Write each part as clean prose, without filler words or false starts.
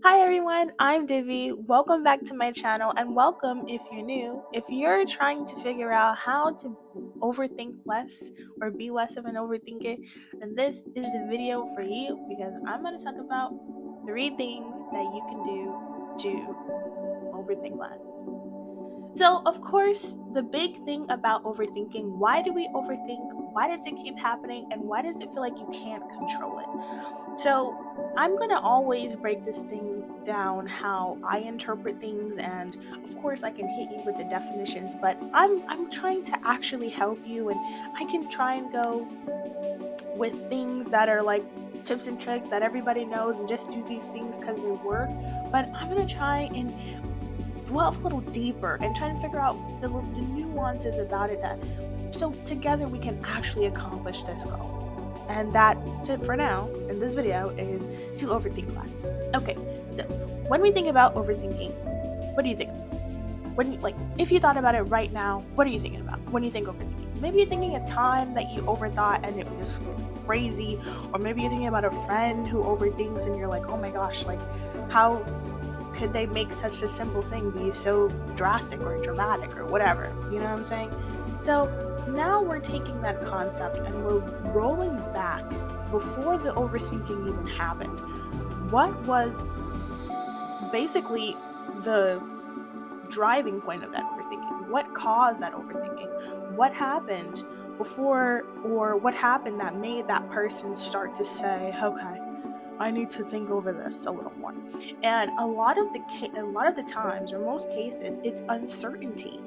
Hi everyone, I'm Divi. Welcome back to my channel and welcome if you're new. If you're trying to figure out how to overthink less or be less of an overthinker, then this is the video for you because I'm going to talk about 3 things that you can do to overthink less. So, of course, the big thing about overthinking, why do we overthink? Why does it keep happening? And why does it feel like you can't control it? So, I'm going to always break this thing down how I interpret things, and of course I can hit you with the definitions, but I'm trying to actually help you, and I can try and go with things that are like tips and tricks that everybody knows and just do these things because they work. But I'm going to try and delve a little deeper and try and figure out the nuances about it, that so together we can actually accomplish this goal. And that tip for now in this video is to overthink less. Okay, so when we think about overthinking, what do you think? When you, like, if you thought about it right now, what are you thinking about when you think overthinking? Maybe you're thinking a time that you overthought and it was just crazy, or maybe you're thinking about a friend who overthinks and you're like, oh my gosh, like how could they make such a simple thing be so drastic or dramatic or whatever? You know what I'm saying? So now we're taking that concept and we're rolling back before the overthinking even happened. What was basically the driving point of that overthinking? What caused that overthinking? What happened before, or what happened that made that person start to say, okay, I need to think over this a little more. And a lot of the times, or most cases, it's uncertainty.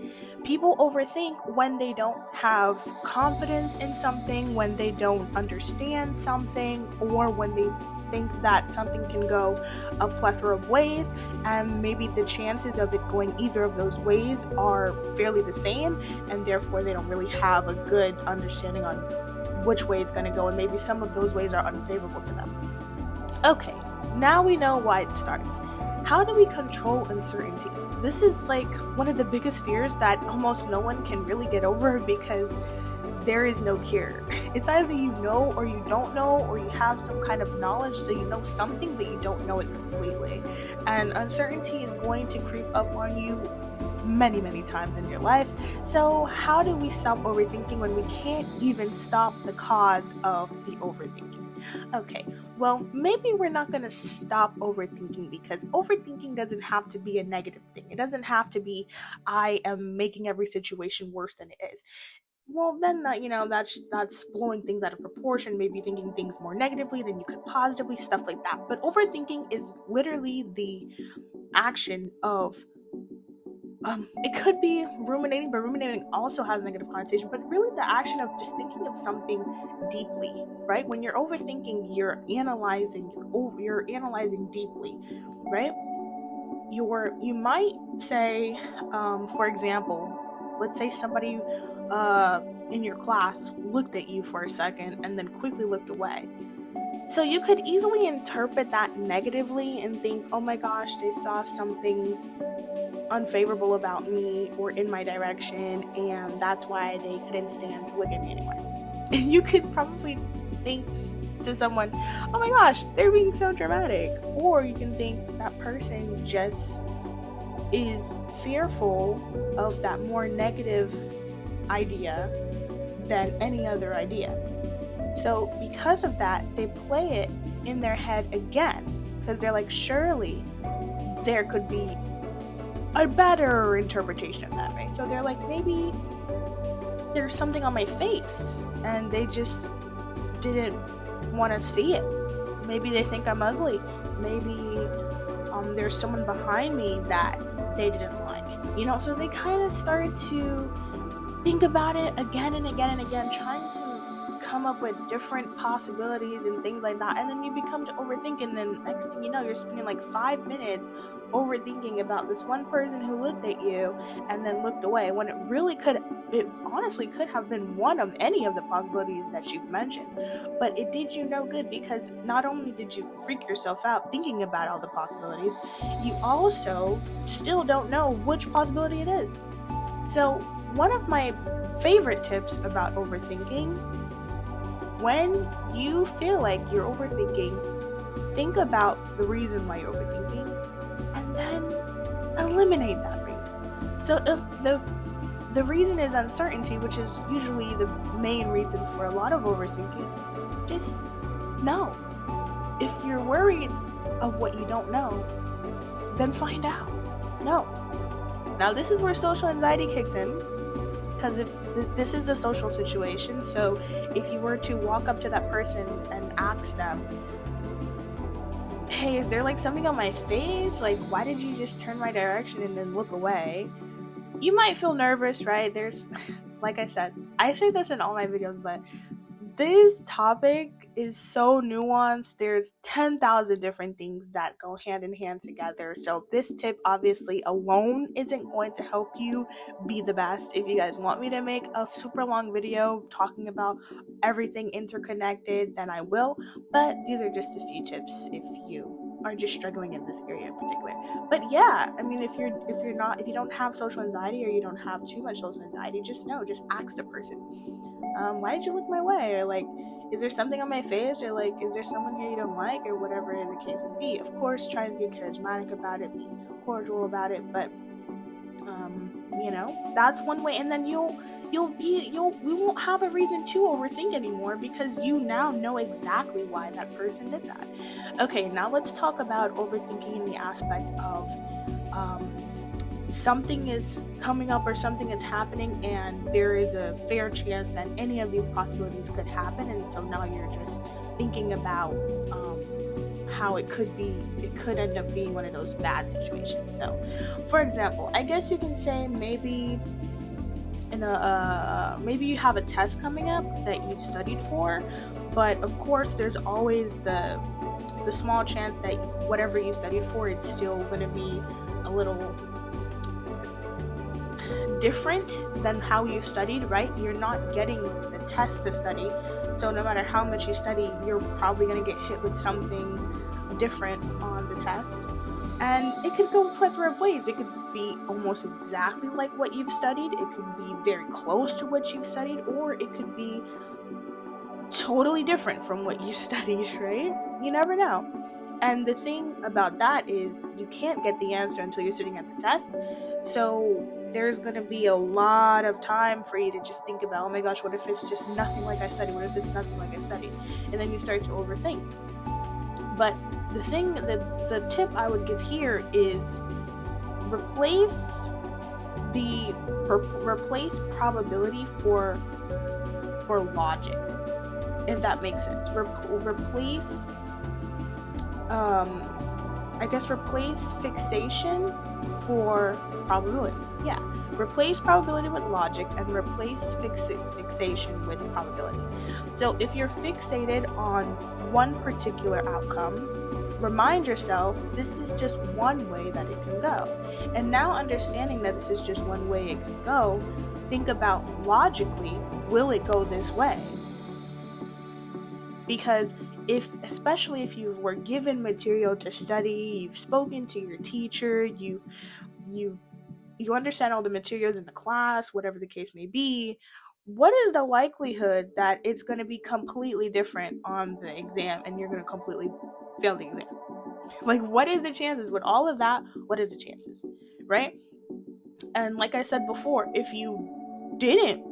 People overthink when they don't have confidence in something, when they don't understand something, or when they think that something can go a plethora of ways, and maybe the chances of it going either of those ways are fairly the same, and therefore they don't really have a good understanding on which way it's going to go, and maybe some of those ways are unfavorable to them. Okay, now we know why it starts. How do we control uncertainty? This is like one of the biggest fears that almost no one can really get over because there is no cure. It's either you know or you don't know, or you have some kind of knowledge, so you know something but you don't know it completely. And uncertainty is going to creep up on you many, many times in your life. So, how do we stop overthinking when we can't even stop the cause of the overthinking? Okay, well, maybe we're not going to stop overthinking, because overthinking doesn't have to be a negative thing. It doesn't have to be, I am making every situation worse than it is. Well, then that's blowing things out of proportion, maybe thinking things more negatively than you could positively, stuff like that. But overthinking is literally the action of it could be ruminating, but ruminating also has a negative connotation, but really the action of just thinking of something deeply, right? When you're overthinking, you're analyzing deeply, right? You might say, for example, let's say somebody in your class looked at you for a second and then quickly looked away. So you could easily interpret that negatively and think, oh my gosh, they saw something unfavorable about me or in my direction, and that's why they couldn't stand to look at me anymore. You could probably think to someone, oh my gosh, they're being so dramatic. Or you can think that person just is fearful of that more negative idea than any other idea. So, because of that, they play it in their head again because they're like, surely there could be a better interpretation of that, right? So they're like, maybe there's something on my face and they just didn't want to see it. Maybe they think I'm ugly. Maybe there's someone behind me that they didn't like. So they kind of started to think about it again and again and again, trying to come up with different possibilities and things like that. And then you become to overthink, and then next thing you know, you're spending like 5 minutes overthinking about this one person who looked at you and then looked away, when it honestly could have been one of any of the possibilities that you've mentioned. But it did you no good, because not only did you freak yourself out thinking about all the possibilities, you also still don't know which possibility it is. So, one of my favorite tips about overthinking: when you feel like you're overthinking, think about the reason why you're overthinking, and then eliminate that reason. So if the reason is uncertainty, which is usually the main reason for a lot of overthinking, just know. If you're worried of what you don't know, then find out. No. Now this is where social anxiety kicks in, because if this is a social situation, so if you were to walk up to that person and ask them, hey, is there like something on my face? Like, why did you just turn my direction and then look away? You might feel nervous, right? There's, like I said, I say this in all my videos, but this topic is so nuanced. There's 10,000 different things that go hand in hand together. So this tip obviously alone isn't going to help you be the best. If you guys want me to make a super long video talking about everything interconnected, then I will. But these are just a few tips if you are just struggling in this area in particular. But yeah, I mean, if you don't have social anxiety, or you don't have too much social anxiety, just ask the person, why did you look my way? Or like, is there something on my face? Or like, is there someone here you don't like? Or whatever the case may be. Of course, try to be charismatic about it, be cordial about it, but that's one way. And then we won't have a reason to overthink anymore, because you now know exactly why that person did that. Okay, now let's talk about overthinking in the aspect of something is coming up or something is happening, and there is a fair chance that any of these possibilities could happen, and so now you're just thinking about how it could end up being one of those bad situations. So for example, I guess you can say maybe maybe you have a test coming up that you've studied for, but of course there's always the small chance that whatever you studied for, it's still going to be a little different than how you studied, right? You're not getting the test to study, so no matter how much you study, you're probably going to get hit with something different on the test. And it could go plethora of ways. It could be almost exactly like what you've studied, it could be very close to what you've studied, or it could be totally different from what you studied, right? You never know. And the thing about that is you can't get the answer until you're sitting at the test. So there's going to be a lot of time for you to just think about, oh my gosh, what if it's just nothing like I studied? What if it's nothing like I studied? And then you start to overthink. But the tip I would give here is replace probability for logic, if that makes sense. Replace fixation for probability. Yeah, replace probability with logic and replace fixation with probability. So if you're fixated on one particular outcome, remind yourself this is just one way that it can go. And now understanding that this is just one way it can go, think about logically, will it go this way? Because especially if you were given material to study, you've spoken to your teacher, you understand all the materials in the class, whatever the case may be, what is the likelihood that it's going to be completely different on the exam and you're going to completely fail the exam? Like, what is the chances with all of that? What is the chances, right? And like I said before, if you didn't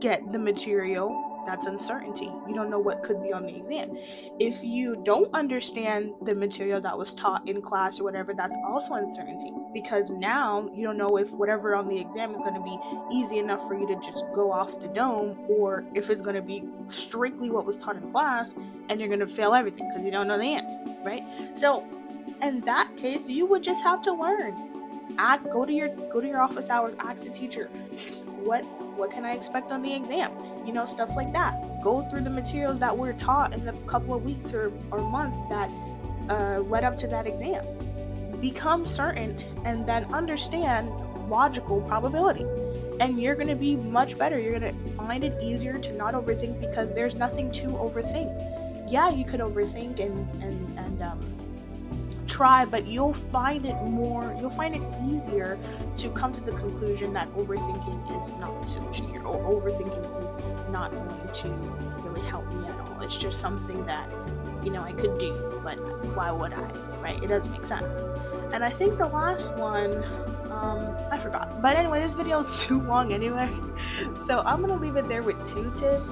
get the material, that's uncertainty. You don't know what could be on the exam. If you don't understand the material that was taught in class or whatever, that's also uncertainty, because now you don't know if whatever on the exam is going to be easy enough for you to just go off the dome, or if it's going to be strictly what was taught in class and you're going to fail everything because you don't know the answer, right? So in that case, you would just have to learn. Go to your office hours, ask the teacher, what can I expect on the exam? Stuff like that. Go through the materials that were taught in the couple of weeks or month that led up to that exam. Become certain, and then understand logical probability. And you're going to be much better. You're going to find it easier to not overthink, because there's nothing to overthink. Yeah, you could overthink and try, but you'll find it easier to come to the conclusion that overthinking is not the solution here, or overthinking is not going to really help me at all. It's just something that I could do, but why would I, right? It doesn't make sense. And I think the last one, I forgot. But anyway, this video is too long anyway, so I'm gonna leave it there with 2 tips.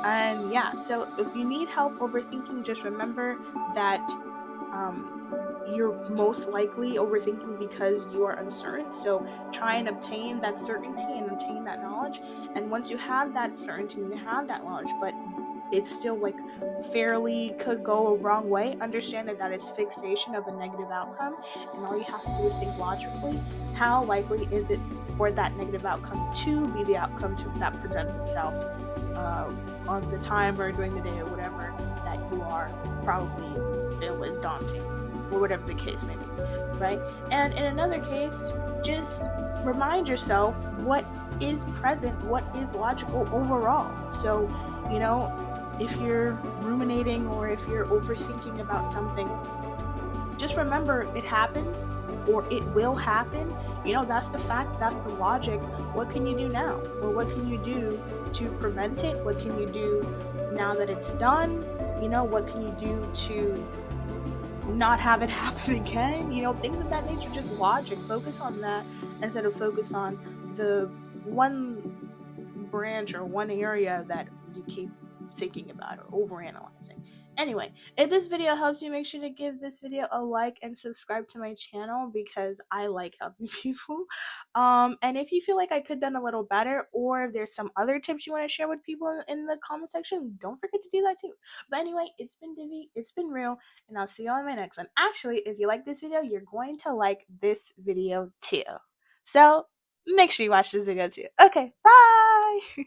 And yeah, so if you need help overthinking, just remember that um, you're most likely overthinking because you are uncertain. So try and obtain that certainty and obtain that knowledge. And once you have that certainty, you have that knowledge, but it's still like fairly could go a wrong way, understand that that is fixation of a negative outcome, and all you have to do is think logically. How likely is it for that negative outcome to be the outcome that presents itself uh, on the time or during the day or whatever that you are probably feel is daunting, or whatever the case may be, right? And in another case, just remind yourself what is present, what is logical overall. So, you know, if you're ruminating or if you're overthinking about something, just remember it happened or it will happen. That's the facts, that's the logic. What can you do now? Or what can you do to prevent it? What can you do now that it's done? What can you do to not have it happen again? Things of that nature, just logic. Focus on that instead of focus on the one branch or one area that you keep thinking about or overanalyzing. Anyway, if this video helps you, make sure to give this video a like and subscribe to my channel because I like helping people. And if you feel like I could have done a little better, or if there's some other tips you want to share with people in the comment section, don't forget to do that too. But anyway, it's been Divi, it's been real, and I'll see you on my next one. Actually, if you like this video, you're going to like this video too. So make sure you watch this video too. Okay, bye!